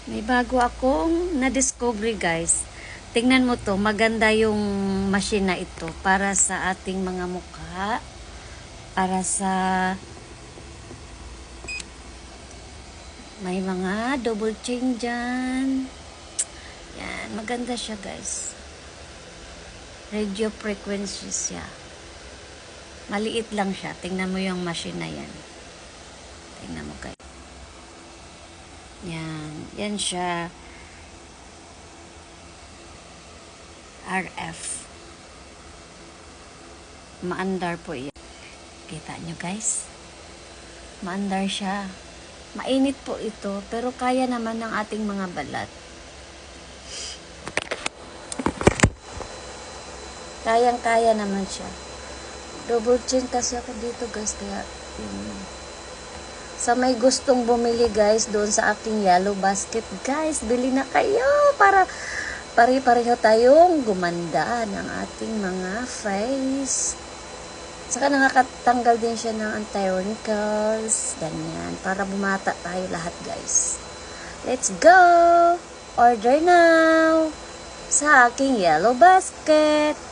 May bago akong na-discovery guys. Tingnan mo to, maganda yung machine na ito para sa ating mga mukha. Para sa may mga double chin dyan. Yan, maganda siya guys. Radio frequency siya. Maliit lang siya. Tingnan mo yung machine na yan. Tingnan mo guys. Yan. Yan siya. RF. Maandar po yan. Kita nyo guys. Maandar siya. Mainit po ito. Pero kaya naman ng ating mga balat. Kayang-kaya naman siya. Double chin kasi ako dito guys. Kaya sa may gustong bumili guys doon sa aking yellow basket guys, bili na kayo para pare-pareho tayong gumanda ng ating mga face. Saka nakakatanggal din siya ng anti-wrinkles, ganyan, para bumata tayo lahat guys. Let's go! Order now sa aking yellow basket.